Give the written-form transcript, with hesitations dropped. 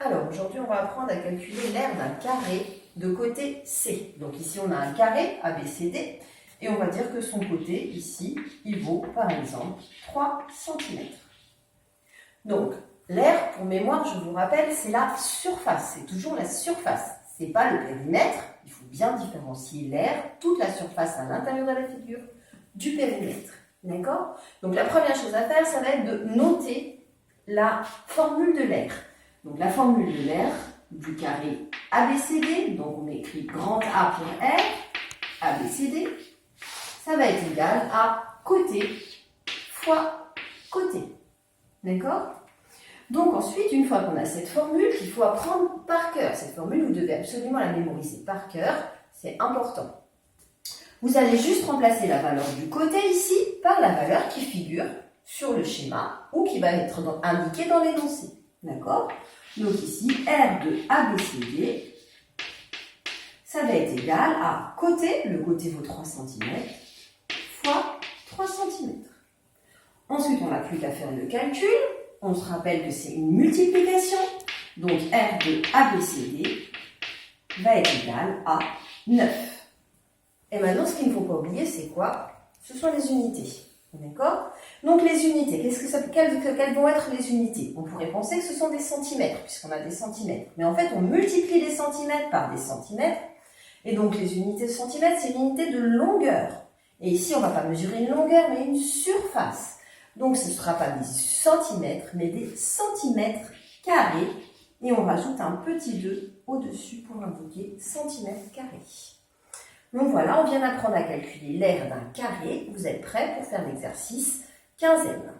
Alors aujourd'hui, on va apprendre à calculer l'aire d'un carré de côté C. Donc ici, on a un carré ABCD et on va dire que son côté, ici, il vaut par exemple 3 cm. Donc l'aire, pour mémoire, je vous rappelle, c'est la surface, c'est toujours la surface. Ce n'est pas le périmètre, il faut bien différencier l'aire, toute la surface à l'intérieur de la figure, du périmètre. D'accord? Donc la première chose à faire, ça va être de noter la formule de l'aire. Donc la formule de l'aire du carré ABCD, donc on écrit grand A pour R, ABCD, ça va être égal à côté fois côté. D'accord? Donc ensuite, une fois qu'on a cette formule, il faut apprendre par cœur. Cette formule, vous devez absolument la mémoriser par cœur, c'est important. Vous allez juste remplacer la valeur du côté ici par la valeur qui figure sur le schéma ou qui va être indiquée dans l'énoncé. D'accord? Donc ici, R de ABCD, ça va être égal à côté, le côté vaut 3 cm, fois 3 cm. Ensuite, on n'a plus qu'à faire le calcul. On se rappelle que c'est une multiplication. Donc R de ABCD va être égal à 9. Et maintenant, ce qu'il ne faut pas oublier, c'est quoi? Ce sont les unités. D'accord? Donc les unités, quelles vont être les unités? On pourrait penser que ce sont des centimètres, puisqu'on a des centimètres. Mais en fait, on multiplie les centimètres par des centimètres. Et donc les unités de centimètres, c'est l'unité de longueur. Et ici, on ne va pas mesurer une longueur, mais une surface. Donc ce ne sera pas des centimètres, mais des centimètres carrés. Et on rajoute un petit 2 au-dessus pour indiquer centimètres carrés. Donc voilà, on vient d'apprendre à calculer l'aire d'un carré. Vous êtes prêts pour faire l'exercice 15e.